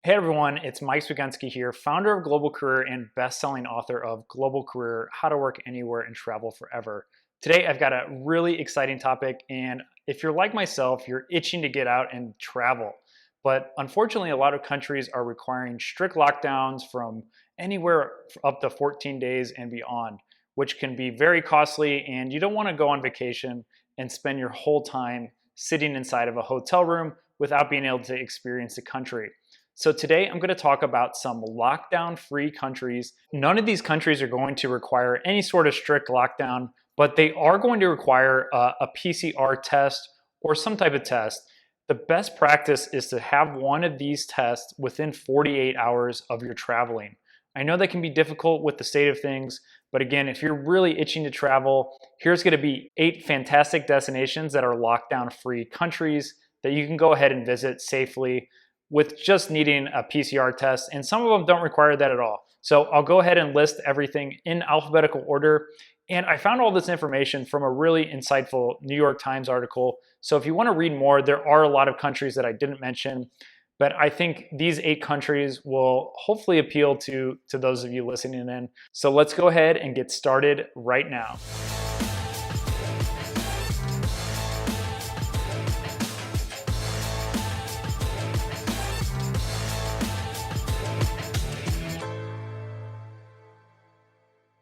Hey everyone, it's Mike Swigensky here, founder of Global Career and best-selling author of Global Career, How to Work Anywhere and Travel Forever. Today I've got a really exciting topic, and if you're like myself, you're itching to get out and travel. But unfortunately, a lot of countries are requiring strict lockdowns from anywhere up to 14 days and beyond, which can be very costly, and you don't want to go on vacation and spend your whole time sitting inside of a hotel room without being able to experience the country. So today I'm going to talk about some lockdown-free countries. None of these countries are going to require any sort of strict lockdown, but they are going to require a PCR test or some type of test. The best practice is to have one of these tests within 48 hours of your traveling. I know that can be difficult with the state of things, but again, if you're really itching to travel, here's going to be 8 fantastic destinations that are lockdown-free countries that you can go ahead and visit safely with just needing a PCR test, and some of them don't require that at all. So I'll go ahead and list everything in alphabetical order. And I found all this information from a really insightful New York Times article. So if you want to read more, there are a lot of countries that I didn't mention, but I think these 8 countries will hopefully appeal to those of you listening in. So let's go ahead and get started right now.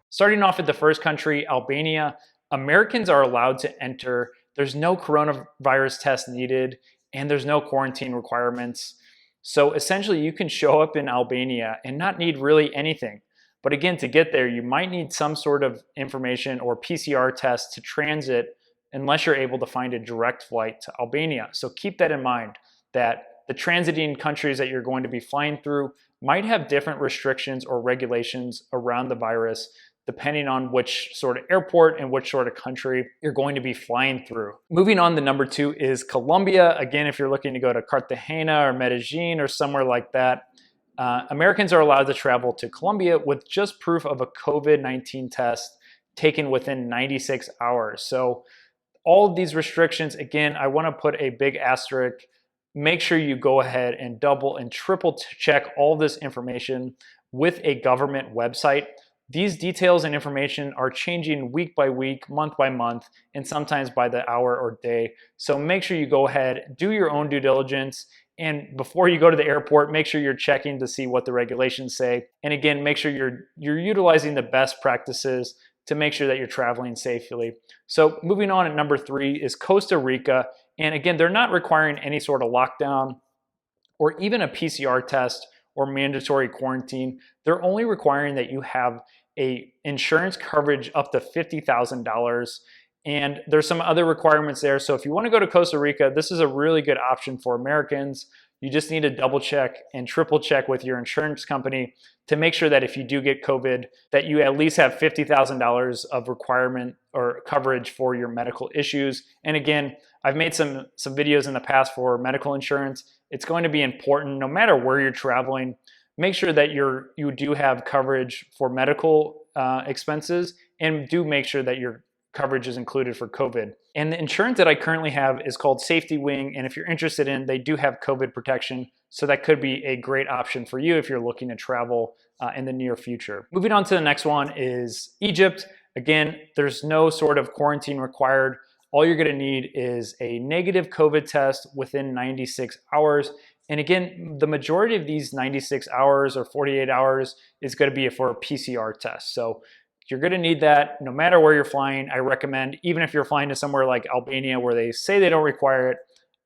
Starting off with the first country, Albania, Americans are allowed to enter. There's no coronavirus test needed, and there's no quarantine requirements. So essentially, you can show up in Albania and not need really anything. But again, to get there, you might need some sort of information or PCR test to transit unless you're able to find a direct flight to Albania. So keep that in mind, that the transiting countries that you're going to be flying through might have different restrictions or regulations around the virus, depending on which sort of airport and which sort of country you're going to be flying through. Moving on, the number 2 is Colombia. Again, if you're looking to go to Cartagena or Medellin or somewhere like that, Americans are allowed to travel to Colombia with just proof of a COVID-19 test taken within 96 hours. So all of these restrictions, again, I want to put a big asterisk. Make sure you go ahead and double and triple check all this information with a government website. These details and information are changing week by week, month by month, and sometimes by the hour or day. So make sure you go ahead, do your own due diligence, and before you go to the airport, make sure you're checking to see what the regulations say. And again, make sure you're utilizing the best practices to make sure that you're traveling safely. So moving on, at number 3 is Costa Rica. And again, they're not requiring any sort of lockdown or even a PCR test or mandatory quarantine. They're only requiring that you have a insurance coverage up to $50,000. And there's some other requirements there. So if you want to go to Costa Rica, this is a really good option for Americans. You just need to double check and triple check with your insurance company to make sure that if you do get COVID, that you at least have $50,000 of requirement or coverage for your medical issues. And again, I've made some videos in the past for medical insurance. It's going to be important no matter where you're traveling. Make sure that you do have coverage for medical expenses, and do make sure that your coverage is included for COVID. And the insurance that I currently have is called Safety Wing, and if you're interested in, they do have COVID protection, so that could be a great option for you if you're looking to travel in the near future. Moving on to the next one is Egypt. Again, there's no sort of quarantine required. All you're going to need is a negative COVID test within 96 hours. And again, the majority of these 96 hours or 48 hours is going to be for a PCR test. So you're going to need that no matter where you're flying. I recommend, even if you're flying to somewhere like Albania where they say they don't require it,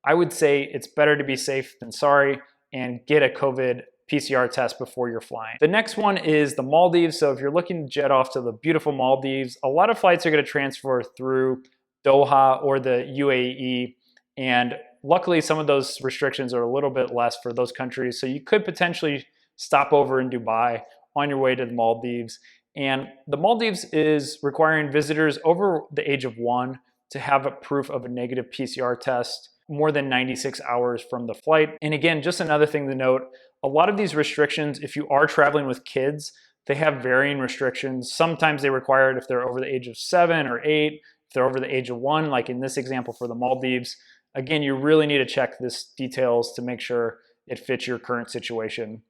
I would say it's better to be safe than sorry and get a COVID PCR test before you're flying. The next one is the Maldives. So if you're looking to jet off to the beautiful Maldives, a lot of flights are going to transfer through Doha or the UAE, and luckily some of those restrictions are a little bit less for those countries. So you could potentially stop over in Dubai on your way to the Maldives. And the Maldives is requiring visitors over the age of 1 to have a proof of a negative PCR test more than 96 hours from the flight. And again, just another thing to note, a lot of these restrictions, if you are traveling with kids, they have varying restrictions. Sometimes they require it if they're over the age of 7 or 8, if they're over the age of 1, like in this example for the Maldives. Again, you really need to check this details to make sure it fits your current situation.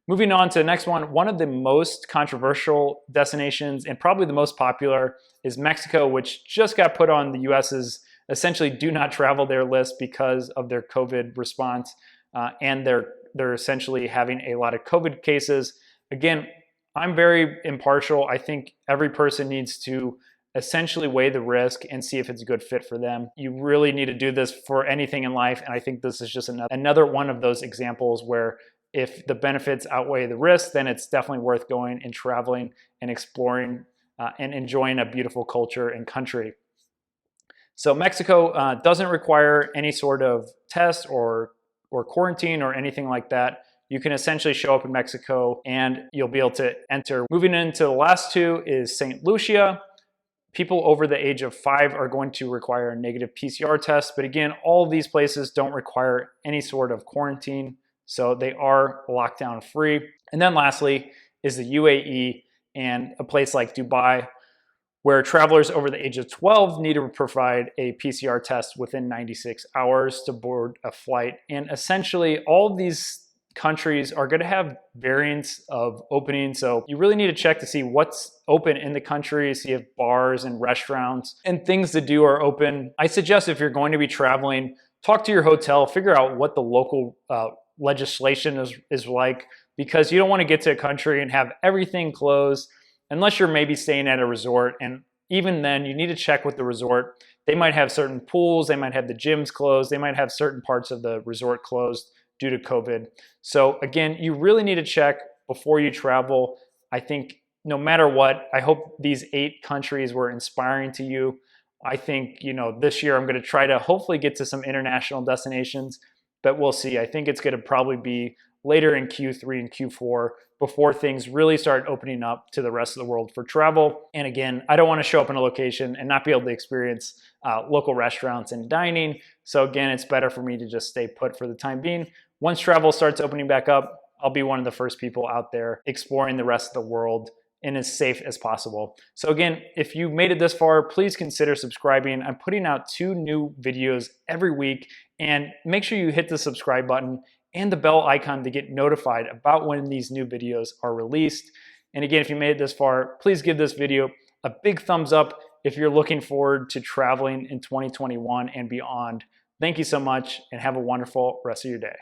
Moving on to the next one of the most controversial destinations and probably the most popular is Mexico, which just got put on the US's essentially do not travel there list because of their COVID response, and they're essentially having a lot of COVID cases. Again, I'm very impartial. I think every person needs to essentially weigh the risk and see if it's a good fit for them. You really need to do this for anything in life, and I think this is just another one of those examples where if the benefits outweigh the risk, then it's definitely worth going and traveling and exploring and enjoying a beautiful culture and country. So Mexico doesn't require any sort of test or quarantine or anything like that. You can essentially show up in Mexico and you'll be able to enter. Moving into the last two is St. Lucia. People over the age of 5 are going to require a negative PCR test. But again, all of these places don't require any sort of quarantine. So they are lockdown free. And then lastly is the UAE and a place like Dubai, where travelers over the age of 12 need to provide a PCR test within 96 hours to board a flight. And essentially all of these countries are going to have variants of opening. So you really need to check to see what's open in the country, see if bars and restaurants and things to do are open. I suggest if you're going to be traveling, talk to your hotel, figure out what the local legislation is like, because you don't want to get to a country and have everything closed unless you're maybe staying at a resort. And even then, you need to check with the resort. They might have certain pools, they might have the gyms closed, they might have certain parts of the resort closed due to COVID. So again, you really need to check before you travel. I think no matter what, I hope these 8 countries were inspiring to you. I think, this year I'm going to try to hopefully get to some international destinations, but we'll see. I think it's going to probably be later in Q3 and Q4 before things really start opening up to the rest of the world for travel. And again, I don't want to show up in a location and not be able to experience local restaurants and dining. So again, it's better for me to just stay put for the time being. Once travel starts opening back up, I'll be one of the first people out there exploring the rest of the world and as safe as possible. So again, if you made it this far, please consider subscribing. I'm putting out 2 new videos every week, and make sure you hit the subscribe button and the bell icon to get notified about when these new videos are released. And again, if you made it this far, please give this video a big thumbs up if you're looking forward to traveling in 2021 and beyond. Thank you so much and have a wonderful rest of your day.